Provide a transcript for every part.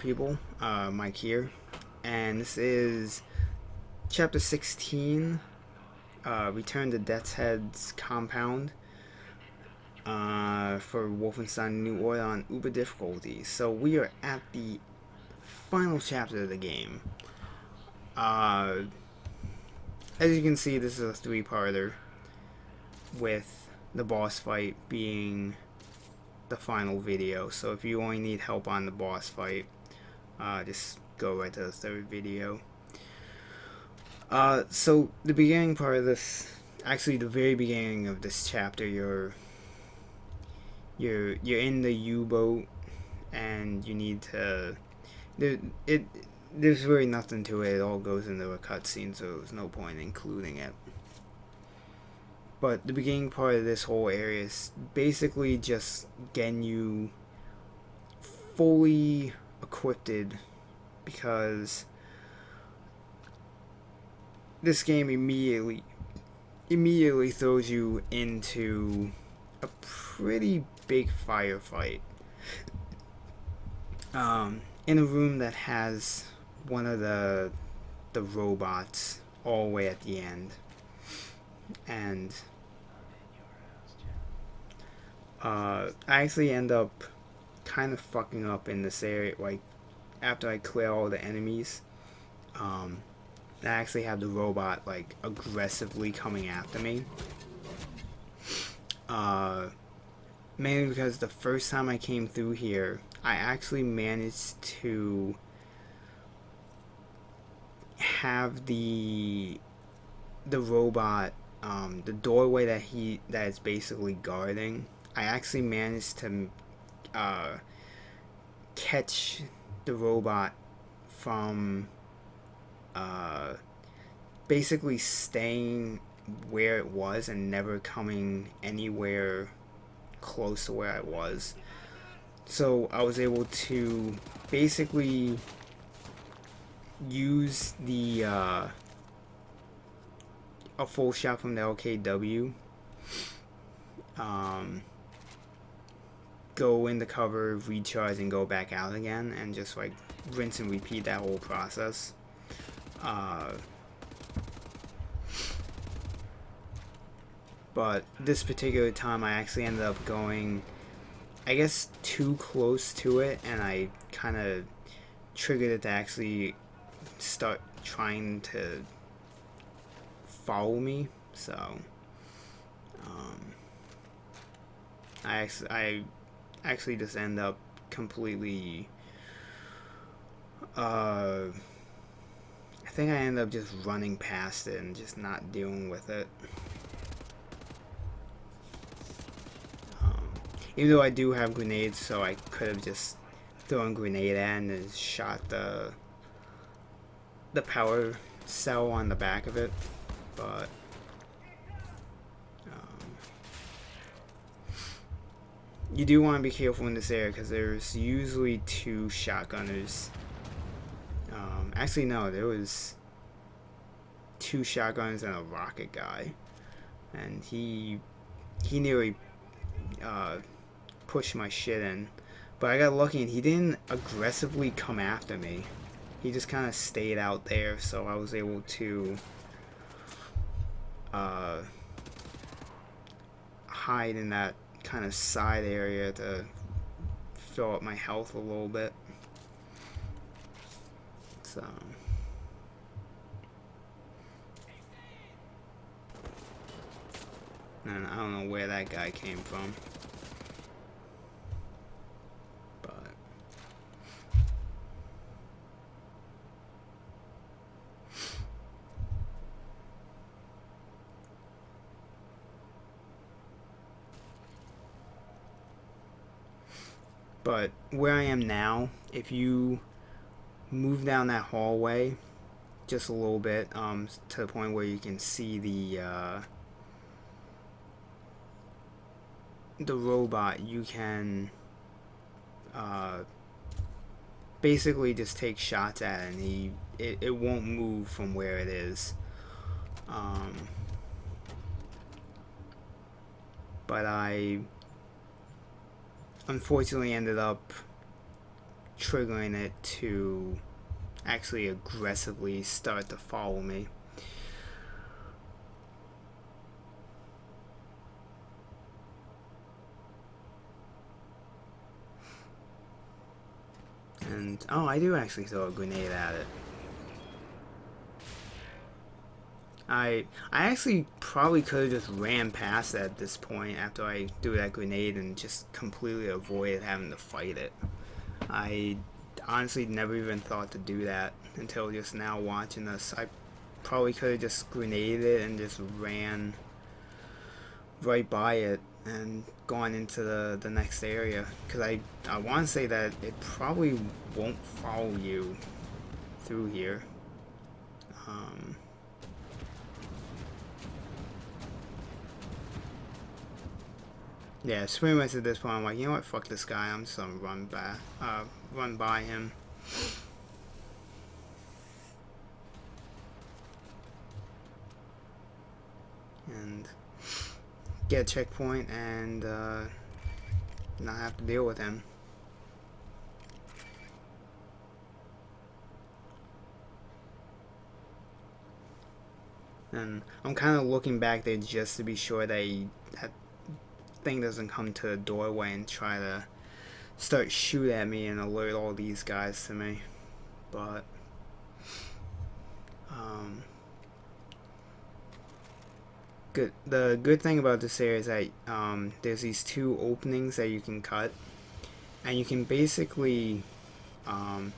people? Mike here, and this is chapter 16, Return to Deathshead's compound, for Wolfenstein New Order on Uber difficulty. So we are at the final chapter of the game. As you can see, this is a three-parter, with the boss fight being the final video. So if you only need help on the boss fight, just go right to the third video. So the beginning part of this, actually the very beginning of this chapter, you're in the U-boat, and you need to. There's really nothing to it. It all goes into a cutscene, so there's no point in including it. But the beginning part of this whole area is basically just getting you fully equipped, because this game immediately throws you into a pretty big firefight. In a room that has one of the robots all the way at the end. And I actually end up kind of fucking up in this area, like after I clear all the enemies. I actually have the robot like aggressively coming after me. Mainly because the first time I came through here, I actually managed to have the robot, the doorway that is basically guarding. I actually managed to catch the robot from basically staying where it was and never coming anywhere close to where I was. So I was able to basically use the a full shot from the LKW, go in the cover, recharge, and go back out again, and just like rinse and repeat that whole process. But this particular time I actually ended up going, I guess, too close to it, and I kind of triggered it to actually start trying to follow me. So I actually just end up completely I think I end up just running past it and just not dealing with it. Even though I do have grenades, so I could have just thrown a grenade at and shot the power cell on the back of it, but you do want to be careful in this area, because there's usually two shotgunners. Actually no, there was two shotgunners and a rocket guy, and he nearly pushed my shit in, but I got lucky and he didn't aggressively come after me. He just kind of stayed out there, so I was able to hide in that kind of side area to fill up my health a little bit. So and I don't know where that guy came from, but where I am now, if you move down that hallway just a little bit, to the point where you can see the robot, you can basically just take shots at it, and it won't move from where it is. But I unfortunately ended up triggering it to actually aggressively start to follow me. And oh, I do actually throw a grenade at it. I actually probably could have just ran past it at this point after I do that grenade and just completely avoided having to fight it. I honestly never even thought to do that until just now watching this. I probably could have just grenaded it and just ran right by it and gone into the next area. Because I want to say that it probably won't follow you through here. Yeah, it's pretty much at this point I'm like, you know what, fuck this guy, I'm just gonna run by him. And get a checkpoint and not have to deal with him. And I'm kind of looking back there just to be sure that that thing doesn't come to the doorway and try to start shoot at me and alert all these guys to me. But the good thing about this area is that there's these two openings that you can cut, and you can basically kind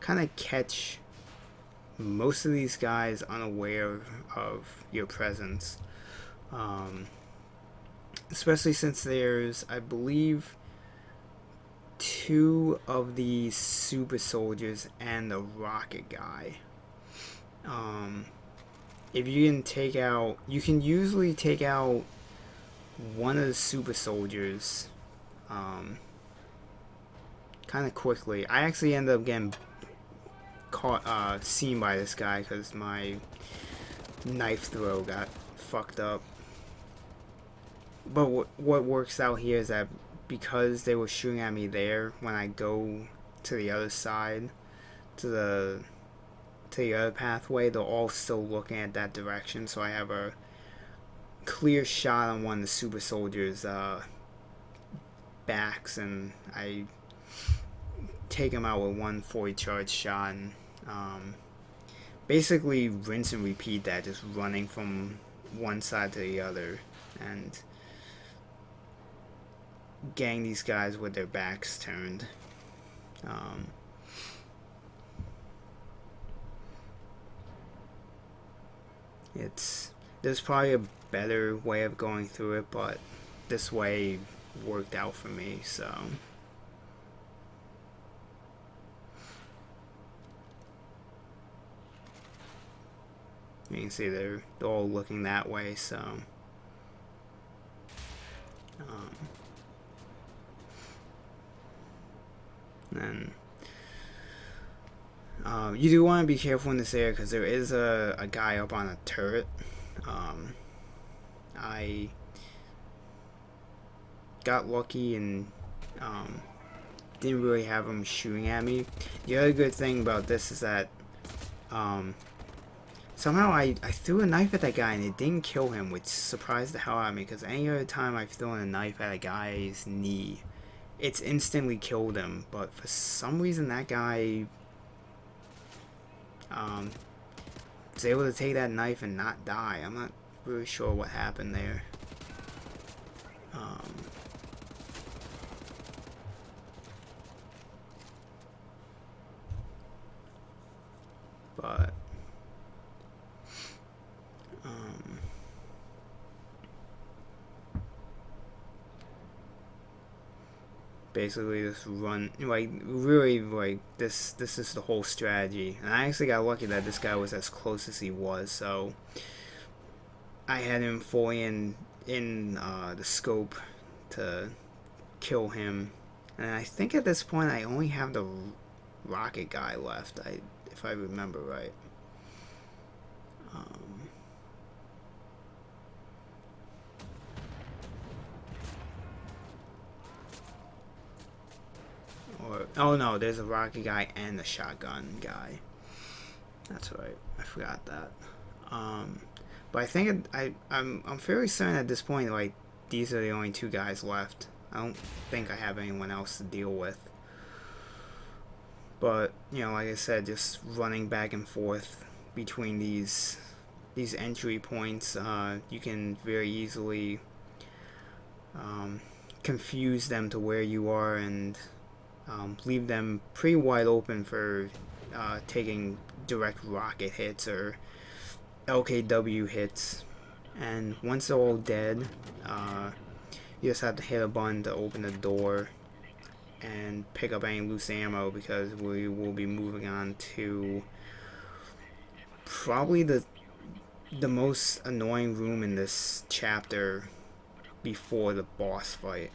of catch most of these guys unaware of your presence. Especially since there's, I believe, 2 of the super soldiers and the rocket guy. If you can take out, you can usually take out one of the super soldiers kind of quickly. I actually ended up getting caught, seen by this guy because my knife throw got fucked up. But what works out here is that because they were shooting at me there, when I go to the other side, to the other pathway, they're all still looking at that direction, so I have a clear shot on one of the super soldiers' backs, and I take him out with one fully charged shot, and basically rinse and repeat that, just running from one side to the other, and getting these guys with their backs turned. There's probably a better way of going through it, but this way worked out for me, so. You can see they're all looking that way, so. And you do want to be careful in this area because there is a guy up on a turret. I got lucky and didn't really have him shooting at me. The other good thing about this is that somehow I threw a knife at that guy and it didn't kill him, which surprised the hell out of me because any other time I've thrown a knife at a guy's knee, it's instantly killed him. But for some reason that guy was able to take that knife and not die. I'm not really sure what happened there. But basically just run, like, really, like, this is the whole strategy. And I actually got lucky that this guy was as close as he was, so I had him fully in the scope to kill him. And I think at this point I only have the rocket guy left, if I remember right. Or, oh no, there's a rocket guy and a shotgun guy. That's right. I forgot that. But I think I'm fairly certain at this point, like, these are the only two guys left. I don't think I have anyone else to deal with. But, you know, like I said, just running back and forth between these entry points, you can very easily confuse them to where you are and leave them pretty wide open for taking direct rocket hits or LKW hits. And once they're all dead, you just have to hit a button to open the door and pick up any loose ammo, because we will be moving on to probably the most annoying room in this chapter before the boss fight.